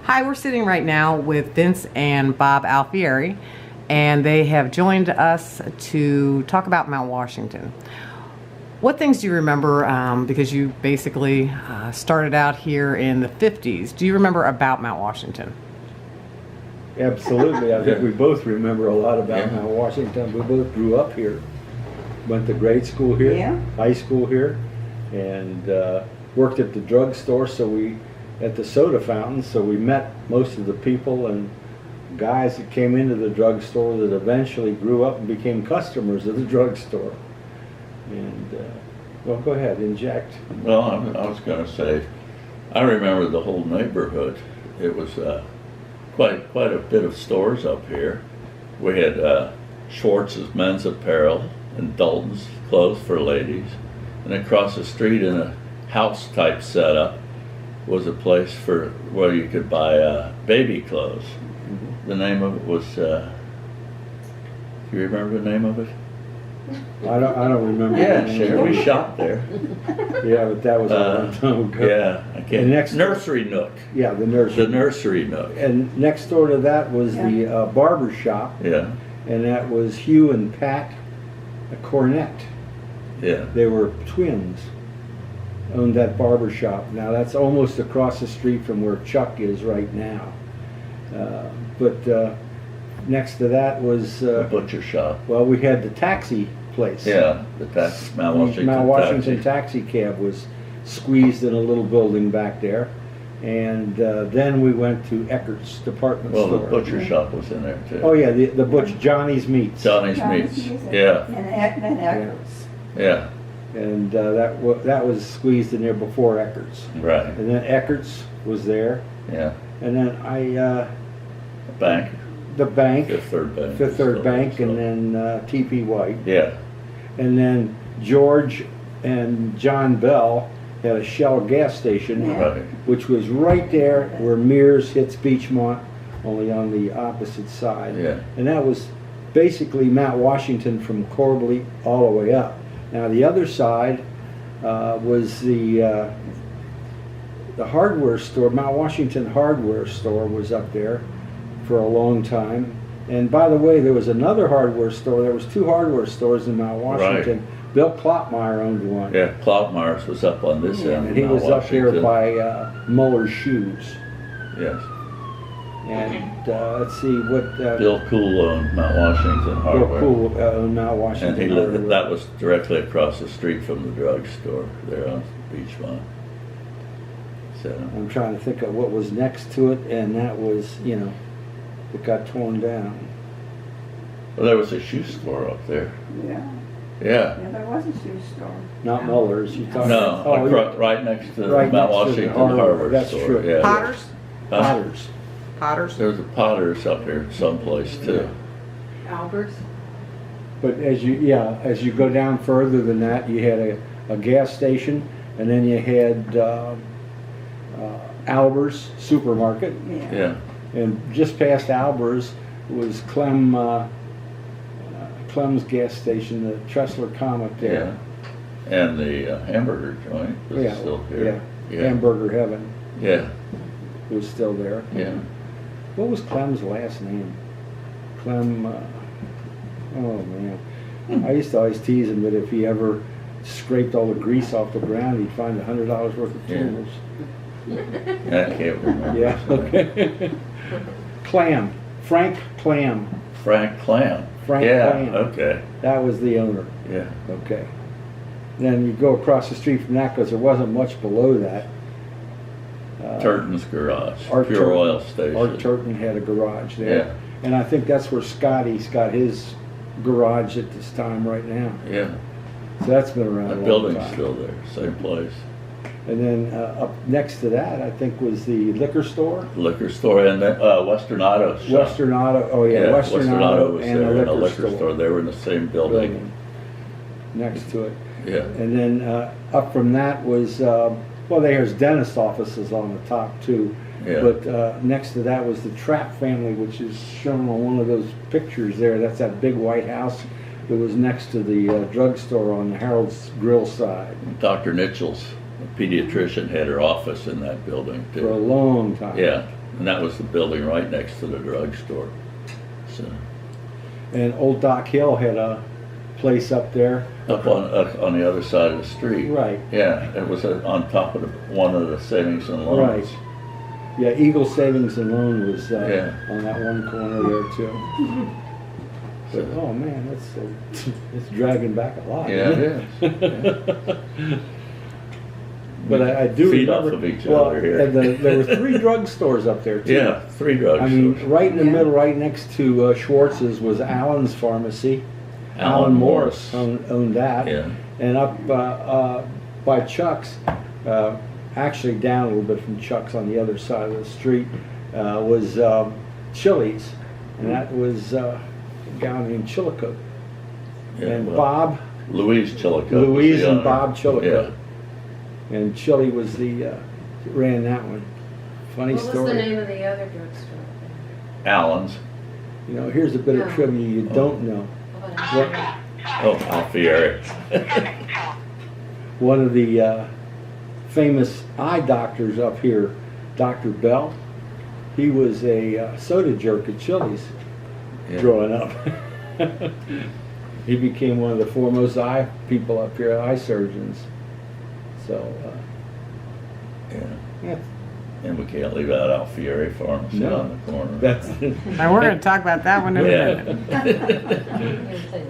Hi, we're sitting right now with Vince and Bob Alfieri, and they have joined us to talk about Mount Washington. What things do you remember, because you basically started out here in the 50s, do you remember about Mount Washington? Absolutely. I think we both remember a lot about Mount Washington. We both grew up here. Went to grade school here, high school here, and worked at the drugstore, at the soda fountain, so we met most of the people and guys that came into the drugstore that eventually grew up and became customers of the drugstore. And, well, go ahead, inject. Well, I was going to say, I remember the whole neighborhood. It was quite a bit of stores up here. We had Schwartz's men's apparel and Dalton's clothes for ladies. And across the street in a house type setup was a place where you could buy baby clothes. Mm-hmm. The name of it was, do you remember the name of it? I don't remember. Yeah, sure. We shopped there. Yeah, but that was a long time ago. Yeah, I can't. Nursery Nook. Yeah, the nursery. The Nursery Nook. And next door to that was the barber shop. Yeah. And that was Hugh and Pat Cornett. Yeah. They were twins. Owned that barber shop. Now that's almost across the street from where Chuck is right now. But next to that was the butcher shop. Well, we had the taxi place. Yeah, the Mount Washington taxi cab was squeezed in a little building back there, and then we went to Eckert's department store. Well, the butcher shop was in there too. Oh yeah, the butcher, Johnny's Meats. Johnny's Meats. Yeah. And Eckert's. Yeah. And that was squeezed in there before Eckert's. Right. And then Eckert's was there. Yeah. And then bank. The bank. Fifth Third Bank, and then T.P. White. Yeah. And then George and John Bell had a Shell gas station, which was right there where Mears hits Beachmont, only on the opposite side. Yeah. And that was basically Mount Washington from Corbally all the way up. Now the other side was the hardware store. Mount Washington hardware store was up there for a long time. And by the way, there was another hardware store. There was two hardware stores in Mount Washington. Right. Bill Klopmeyer owned one. Yeah, Klopmeyer's was up on this end. And he was up there by Muller's Shoes. Yes. And let's see what... Bill Cool owned Mount Washington Hardware. Bill Cool owned Mount Washington And that was directly across the street from the drugstore there on Beachmont. So I'm trying to think of what was next to it, and that was, it got torn down. Well, there was a shoe store up there. Yeah. Yeah. Yeah, there was a shoe store. Not Muller's. You talking about? Right next to Mount Washington Hardware That's store. true. Yeah. Potters? Potters. There was a Potters up here someplace too. Albert's. But as you go down further than that, you had a gas station, and then you had Albert's supermarket. Yeah. And just past Albert's was Clem's gas station, the Tressler Comet there. Yeah. And the hamburger joint was still here. Yeah. Hamburger Heaven. Yeah. Was still there. Yeah. What was Clem's last name? Clem, oh man. I used to always tease him that if he ever scraped all the grease off the ground, he'd find $100 worth of tools. I can't remember. Yeah, okay. Clam. Frank Clam. Frank Clam. Frank Clam. Okay. That was the owner. Yeah. Okay. Then you go across the street from that because there wasn't much below that. Turton's garage. Art Pure Turton, Oil Station. Art Turton had a garage there. Yeah. And I think that's where Scotty's got his garage at this time right now. Yeah. So that's been around a long time. The building's time. still there, same place. And then up next to that, I think, was the liquor store. Liquor store and then Western Auto shop. Western Auto, oh yeah, Western Auto was and there, a liquor store. They were in the same building. Next to it. Yeah. And then up from that was, well, there's dentist offices on the top too. Yeah. But next to that was the Trapp family, which is shown on one of those pictures there. That's that big white house that was next to the drugstore on the Harold's Grill side. Dr. Mitchell's. A pediatrician had her office in that building For a too. long time. Yeah, and that was the building right next to the drugstore. So, And old Doc Hill had a place up there. up on the other side of the street. Right. Yeah, it was on top of one of the savings and loans. Right. Yeah, Eagle Savings and Loan was Yeah. on that one corner there too. But, oh man, it's dragging back a lot. Yeah, isn't it is. But I do Feed remember. off of each well, other here. and there were 3 drugstores up there too. Yeah, 3 drugstores. I mean, right in the Yeah. middle, right next to Schwartz's was Allen's Pharmacy. Alan Morris. owned that. Yeah. And up by Chuck's, actually down a little bit from Chuck's on the other side of the street, was Chili's. And that was a guy named Chillicote. Yeah, And well, Bob, Louise Chillicothe. was Louise the and owner. Bob Chillicote. Yeah. And Chili was the, ran that one. Funny What was story. the name of the other drugstore? Allen's. You know, here's a bit of Yeah. trivia you don't know. How about What, Oh, Alfieri. one of the famous eye doctors up here, Dr. Bell, he was a soda jerk at Chili's Yeah. growing up. He became one of the foremost eye people up here, eye surgeons. So, Yeah. yeah, And we can't leave out Alfieri Pharmacy No. on the corner. that's Now we're going to talk about that one in a Yeah. minute. that?